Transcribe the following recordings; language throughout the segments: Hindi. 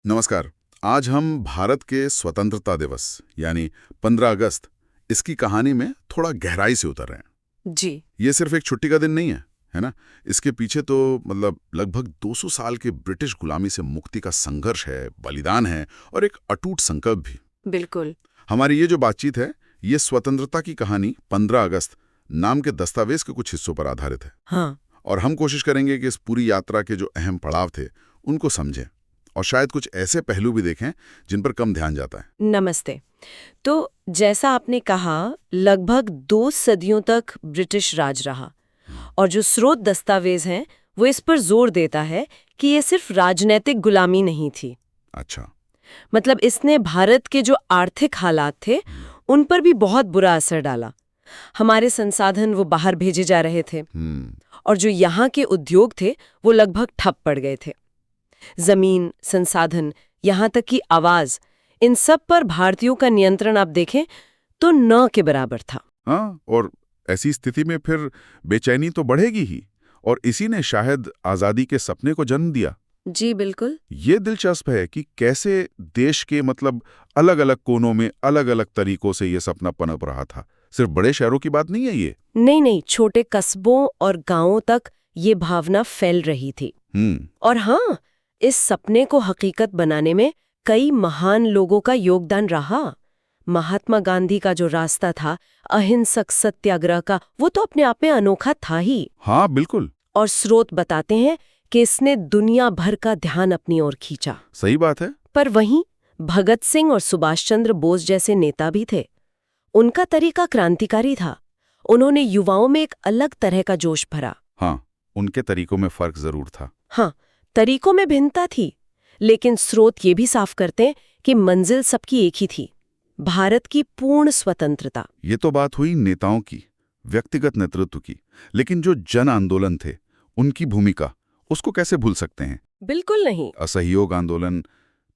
नमस्कार। आज हम भारत के स्वतंत्रता दिवस यानी 15 अगस्त इसकी कहानी में थोड़ा गहराई से उतर रहे हैं। जी। ये सिर्फ एक छुट्टी का दिन नहीं है ना? इसके पीछे तो लगभग 200 साल के ब्रिटिश गुलामी से मुक्ति का संघर्ष है, बलिदान है और एक अटूट संकल्प भी। बिल्कुल। हमारी ये जो बातचीत है, ये स्वतंत्रता की कहानी 15 अगस्त नाम के दस्तावेज के कुछ हिस्सों पर आधारित है। हाँ। और हम कोशिश करेंगे कि इस पूरी यात्रा के जो अहम पड़ाव थे उनको समझें और शायद कुछ ऐसे पहलू भी देखें जिन पर कम ध्यान जाता है। नमस्ते। तो जैसा आपने कहा, लगभग 2 सदियों तक ब्रिटिश राज रहा और जो स्रोत दस्तावेज हैं वो इस पर जोर देता है कि ये सिर्फ राजनीतिक गुलामी नहीं थी। अच्छा। मतलब इसने भारत के जो आर्थिक हालात थे उन पर भी बहुत बुरा असर डाला। हमारे संसाधन वो बाहर भेजे जा रहे थे और जो यहाँ के उद्योग थे वो लगभग ठप पड़ गए थे। जमीन, संसाधन, यहाँ तक कि आवाज, इन सब पर भारतीयों का नियंत्रण आप देखें तो न के बराबर था। हाँ, और ऐसी स्थिति में फिर बेचैनी तो बढ़ेगी ही, और इसी ने शायद आजादी के सपने को जन्म दिया। जी बिल्कुल। ये दिलचस्प है कि कैसे देश के अलग अलग कोनों में अलग अलग तरीकों से ये सपना पनप रहा था। सिर्फ बड़े शहरों की बात नहीं है ये। नहीं, छोटे कस्बों और गांवों तक ये भावना फैल रही थी। और हाँ, इस सपने को हकीकत बनाने में कई महान लोगों का योगदान रहा। महात्मा गांधी का जो रास्ता था, अहिंसक सत्याग्रह का, वो तो अपने आप में अनोखा था ही। हाँ बिल्कुल। और स्रोत बताते हैं कि इसने दुनिया भर का ध्यान अपनी ओर खींचा। सही बात है। पर वहीं भगत सिंह और सुभाष चंद्र बोस जैसे नेता भी थे। उनका तरीका क्रांतिकारी था। उन्होंने युवाओं में एक अलग तरह का जोश भरा। हाँ, उनके तरीकों में फर्क जरूर था। हाँ, तरीकों में भिन्नता थी, लेकिन स्रोत ये भी साफ करते हैं कि मंजिल सबकी एक ही थी, भारत की पूर्ण स्वतंत्रता। ये तो बात हुई नेताओं की, व्यक्तिगत नेतृत्व की, लेकिन जो जन आंदोलन थे उनकी भूमिका, उसको कैसे भूल सकते हैं? बिल्कुल नहीं। असहयोग आंदोलन,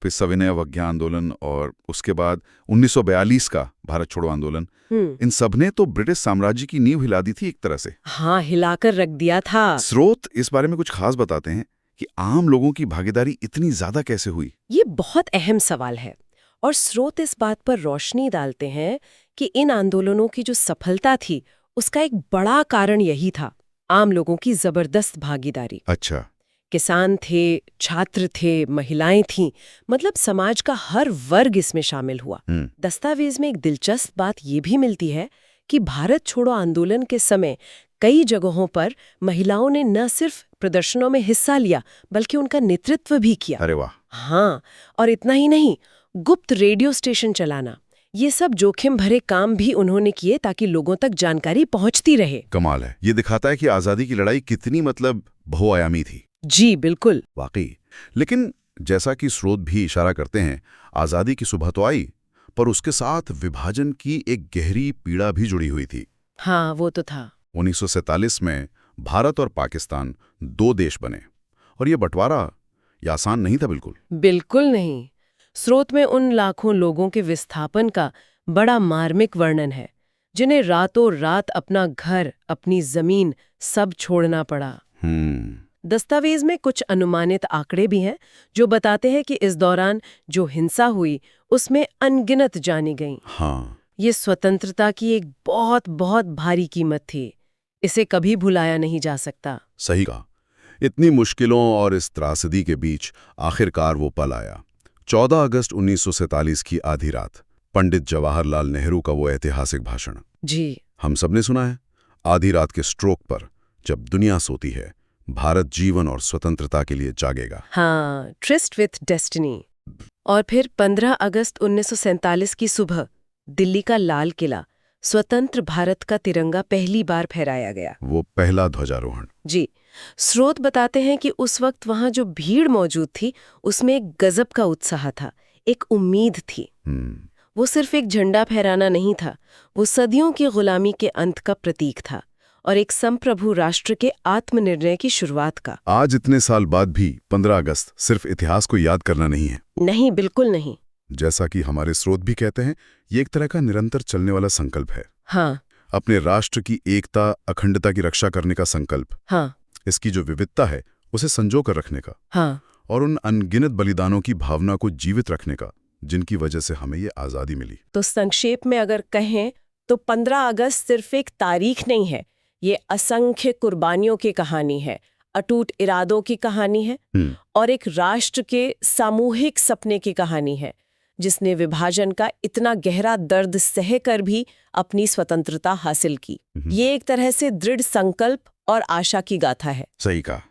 फिर सविनय अवज्ञा आंदोलन और उसके बाद 1942 का भारत छोड़ो आंदोलन, इन सबने तो ब्रिटिश साम्राज्य की नींव हिला दी थी एक तरह से। हाँ, हिलाकर रख दिया था। स्रोत इस बारे में कुछ खास बताते हैं कि आम लोगों की भागीदारी इतनी ज्यादा कैसे हुई? ये बहुत अहम सवाल है और स्रोत इस बात पर रोशनी डालते हैं कि इन आंदोलनों की जो सफलता थी उसका एक बड़ा कारण यही था, आम लोगों की जबरदस्त भागीदारी। अच्छा। किसान थे, छात्र थे, महिलाएं थीं, मतलब समाज का हर वर्ग इसमें शामिल हुआ। दस्तावेज में एक दिलचस्प बात ये भी मिलती है कि भारत छोड़ो आंदोलन के समय कई जगहों पर महिलाओं ने न सिर्फ प्रदर्शनों में हिस्सा लिया बल्कि उनका नेतृत्व भी किया। अरे वाह। हाँ, और इतना ही नहीं, गुप्त रेडियो स्टेशन चलाना, ये सब जोखिम भरे काम भी उन्होंने किए ताकि लोगों तक जानकारी पहुंचती रहे। कमाल है। ये दिखाता है कि आजादी की लड़ाई कितनी बहुआयामी थी। जी बिल्कुल। वाकई। लेकिन जैसा कि स्रोत भी इशारा करते हैं, आजादी की सुबह तो आई, पर उसके साथ विभाजन की एक गहरी पीड़ा भी जुड़ी हुई थी। हाँ, वो तो था। 1947 में भारत और पाकिस्तान 2 देश बने, और ये बंटवारा ये आसान नहीं था। बिल्कुल नहीं। स्रोत में उन लाखों लोगों के विस्थापन का बड़ा मार्मिक वर्णन है, जिन्हें रातों रात अपना घर, अपनी जमीन सब छोड़ना पड़ा। दस्तावेज में कुछ अनुमानित आंकड़े भी हैं जो बताते हैं कि इस दौरान जो हिंसा हुई उसमें अनगिनत जानें गईं। हाँ। ये स्वतंत्रता की एक बहुत बहुत भारी कीमत थी, इसे कभी भुलाया नहीं जा सकता। सही कहा। इतनी मुश्किलों और इस त्रासदी के बीच आखिरकार वो पल आया। 14 अगस्त 1947 की आधी रात, पंडित जवाहरलाल नेहरू का वो ऐतिहासिक भाषण। जी। हम सबने सुना है। आधी रात के स्ट्रोक पर, जब दुनिया सोती है, भारत जीवन और स्वतंत्रता के लिए जागेगा। हाँ, ट्रिस्ट विथ डेस्टिनी। और फिर 15 अगस्त 1947 की सुबह दिल्ली का लाल किला, स्वतंत्र भारत का तिरंगा पहली बार फहराया गया। वो पहला ध्वजारोहण। जी। स्रोत बताते हैं कि उस वक्त वहां जो भीड़ मौजूद थी उसमें एक गजब का उत्साह था, एक उम्मीद थी। वो सिर्फ एक झंडा फहराना नहीं था, वो सदियों की गुलामी के अंत का प्रतीक था और एक संप्रभु राष्ट्र के आत्मनिर्णय की शुरुआत का। आज इतने साल बाद भी 15 अगस्त सिर्फ इतिहास को याद करना नहीं है। नहीं, बिल्कुल नहीं। जैसा कि हमारे स्रोत भी कहते हैं, ये एक तरह का निरंतर चलने वाला संकल्प है। हाँ। अपने राष्ट्र की एकता, अखंडता की रक्षा करने का संकल्प। हाँ। इसकी जो विविधता है उसे संजो कर रखने का। हाँ। और उन अनगिनत बलिदानों की भावना को जीवित रखने का, जिनकी वजह से हमें ये आज़ादी मिली। तो संक्षेप में अगर कहें तो 15 अगस्त सिर्फ एक तारीख नहीं है, ये असंख्य कुर्बानियों की कहानी है, अटूट इरादों की कहानी है और एक राष्ट्र के सामूहिक सपने की कहानी है, जिसने विभाजन का इतना गहरा दर्द सह कर भी अपनी स्वतंत्रता हासिल की। ये एक तरह से दृढ़ संकल्प और आशा की गाथा है। सही कहा।